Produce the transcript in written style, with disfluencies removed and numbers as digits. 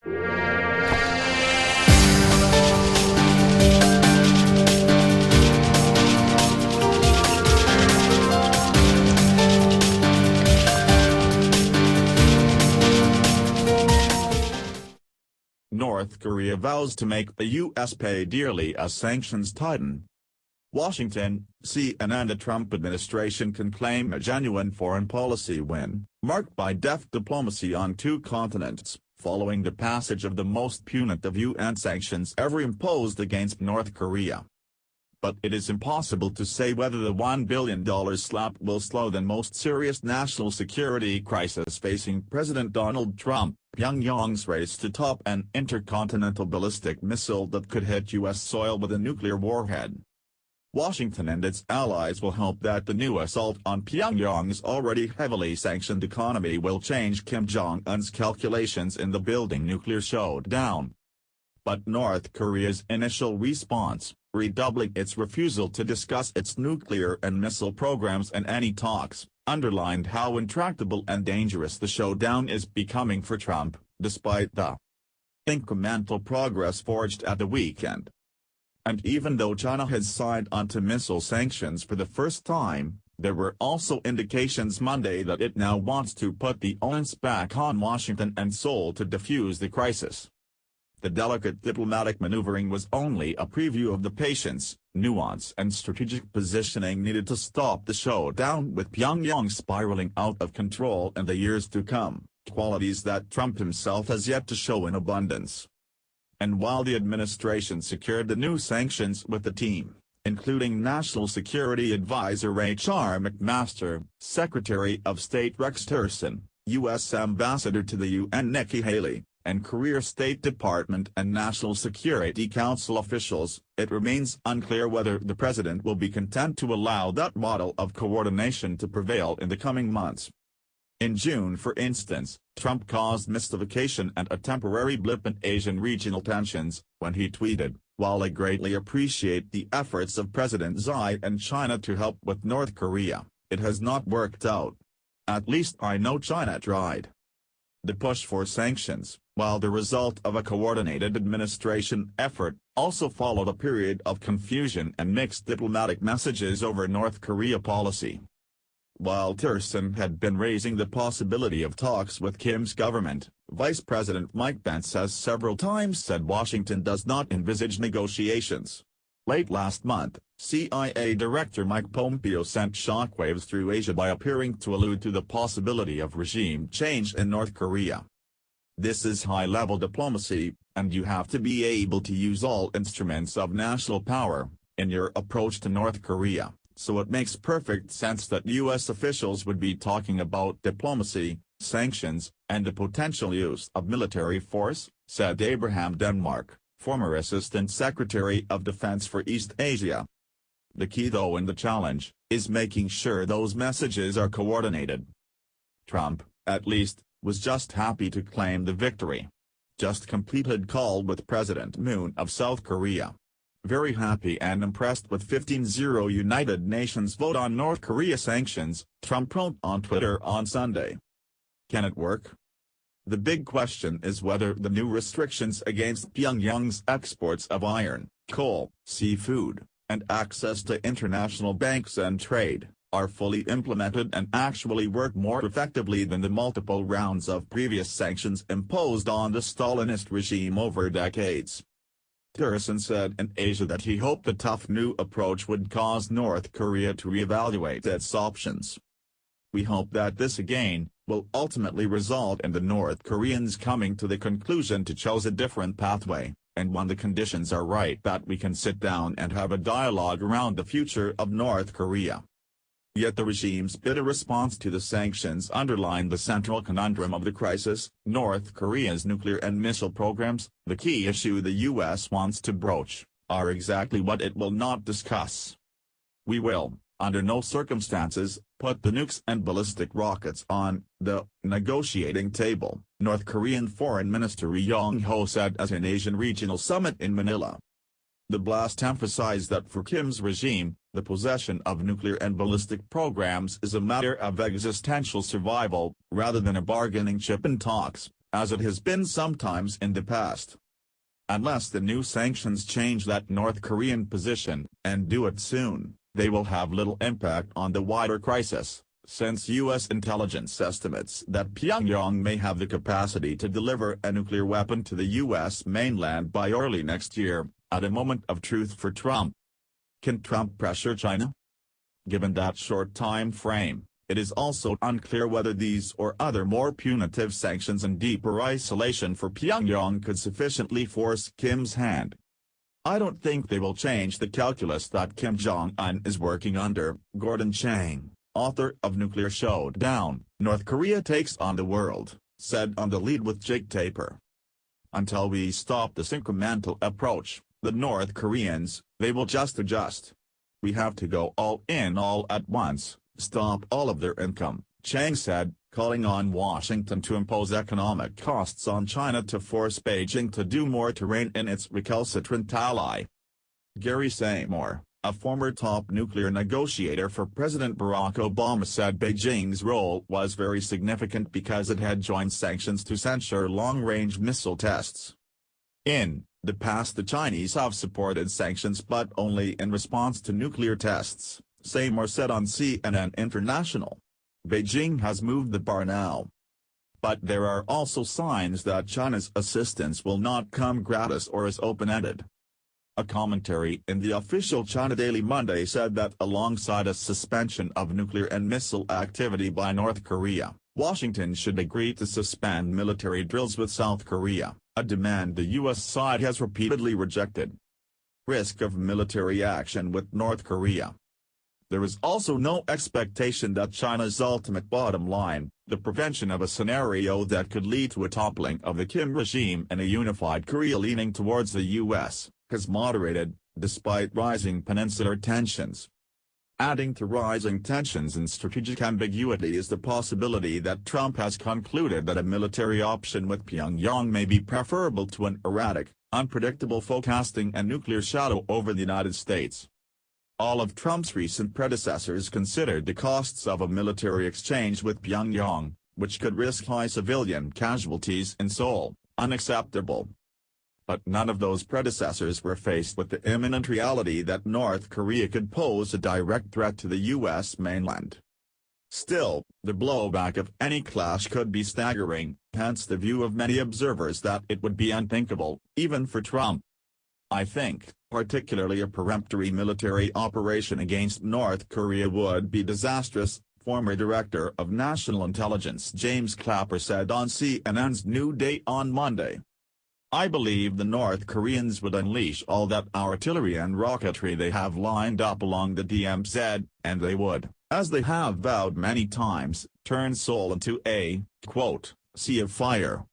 North Korea vows to make the U.S. pay dearly as sanctions tighten. Washington, CNN. The Trump administration can claim a genuine foreign policy win, marked by deft diplomacy on two continents, following the passage of the most punitive UN sanctions ever imposed against North Korea. But it is impossible to say whether the $1 billion slap will slow the most serious national security crisis facing President Donald Trump, Pyongyang's race to top an intercontinental ballistic missile that could hit U.S. soil with a nuclear warhead. Washington and its allies will hope that the new assault on Pyongyang's already heavily sanctioned economy will change Kim Jong Un's calculations in the building nuclear showdown. But North Korea's initial response, redoubling its refusal to discuss its nuclear and missile programs and any talks, underlined how intractable and dangerous the showdown is becoming for Trump, despite the incremental progress forged at the weekend. And even though China has signed onto missile sanctions for the first time, there were also indications Monday that it now wants to put the onus back on Washington and Seoul to defuse the crisis. The delicate diplomatic maneuvering was only a preview of the patience, nuance and strategic positioning needed to stop the showdown with Pyongyang spiraling out of control in the years to come, qualities that Trump himself has yet to show in abundance. And while the administration secured the new sanctions with the team, including National Security Advisor H.R. McMaster, Secretary of State Rex Tillerson, U.S. Ambassador to the UN Nikki Haley, and Korea State Department and National Security Council officials, it remains unclear whether the president will be content to allow that model of coordination to prevail in the coming months. In June, for instance, Trump caused mystification and a temporary blip in Asian regional tensions, when he tweeted, "While I greatly appreciate the efforts of President Xi and China to help with North Korea, it has not worked out. At least I know China tried." The push for sanctions, while the result of a coordinated administration effort, also followed a period of confusion and mixed diplomatic messages over North Korea policy. While Tillerson had been raising the possibility of talks with Kim's government, Vice President Mike Pence has several times said Washington does not envisage negotiations. Late last month, CIA Director Mike Pompeo sent shockwaves through Asia by appearing to allude to the possibility of regime change in North Korea. This is high-level diplomacy, and you have to be able to use all instruments of national power in your approach to North Korea, so it makes perfect sense that U.S. officials would be talking about diplomacy, sanctions, and the potential use of military force, said Abraham Denmark, former Assistant Secretary of Defense for East Asia. The key though in the challenge, is making sure those messages are coordinated. Trump, at least, was just happy to claim the victory. Just completed call with President Moon of South Korea. Very happy and impressed with 15-0 United Nations vote on North Korea sanctions, Trump wrote on Twitter on Sunday. Can it work? The big question is whether the new restrictions against Pyongyang's exports of iron, coal, seafood, and access to international banks and trade, are fully implemented and actually work more effectively than the multiple rounds of previous sanctions imposed on the Stalinist regime over decades. Tillerson said in Asia that he hoped the tough new approach would cause North Korea to reevaluate its options. "We hope that this again will ultimately result in the North Koreans coming to the conclusion to choose a different pathway, and when the conditions are right that we can sit down and have a dialogue around the future of North Korea." Yet the regime's bitter response to the sanctions underlined the central conundrum of the crisis: North Korea's nuclear and missile programs, the key issue the U.S. wants to broach, are exactly what it will not discuss. "We will, under no circumstances, put the nukes and ballistic rockets on the negotiating table," North Korean Foreign Minister Ri Yong-ho said at an Asian regional summit in Manila. The blast emphasized that for Kim's regime, the possession of nuclear and ballistic programs is a matter of existential survival, rather than a bargaining chip in talks, as it has been sometimes in the past. Unless the new sanctions change that North Korean position, and do it soon, they will have little impact on the wider crisis, since U.S. intelligence estimates that Pyongyang may have the capacity to deliver a nuclear weapon to the U.S. mainland by early next year, at a moment of truth for Trump. Can Trump pressure China? Given that short time frame, it is also unclear whether these or other more punitive sanctions and deeper isolation for Pyongyang could sufficiently force Kim's hand. I don't think they will change the calculus that Kim Jong Un is working under. Gordon Chang, author of Nuclear Showdown, North Korea Takes on the World, said on The Lead with Jake Tapper. Until we stop this incremental approach, the North Koreans, they will just adjust. We have to go all in all at once. Stop all of their income, Chang said, calling on Washington to impose economic costs on China to force Beijing to do more to rein in its recalcitrant ally. Gary Seymour, a former top nuclear negotiator for President Barack Obama, said Beijing's role was very significant because it had joined sanctions to censure long-range missile tests. In the past, the Chinese have supported sanctions but only in response to nuclear tests, Seymour said on CNN International. Beijing has moved the bar now. But there are also signs that China's assistance will not come gratis or as open-ended. A commentary in the official China Daily Monday said that alongside a suspension of nuclear and missile activity by North Korea, Washington should agree to suspend military drills with South Korea, a demand the U.S. side has repeatedly rejected. Risk of military action with North Korea. There is also no expectation that China's ultimate bottom line, the prevention of a scenario that could lead to a toppling of the Kim regime and a unified Korea leaning towards the U.S., has moderated, despite rising peninsular tensions. Adding to rising tensions and strategic ambiguity is the possibility that Trump has concluded that a military option with Pyongyang may be preferable to an erratic, unpredictable forecasting and nuclear shadow over the United States. All of Trump's recent predecessors considered the costs of a military exchange with Pyongyang, which could risk high civilian casualties in Seoul, unacceptable. But none of those predecessors were faced with the imminent reality that North Korea could pose a direct threat to the U.S. mainland. Still, the blowback of any clash could be staggering, hence the view of many observers that it would be unthinkable, even for Trump. I think, particularly a peremptory military operation against North Korea would be disastrous, former Director of National Intelligence James Clapper said on CNN's New Day on Monday. I believe the North Koreans would unleash all that artillery and rocketry they have lined up along the DMZ, and they would, as they have vowed many times, turn Seoul into a, quote, sea of fire,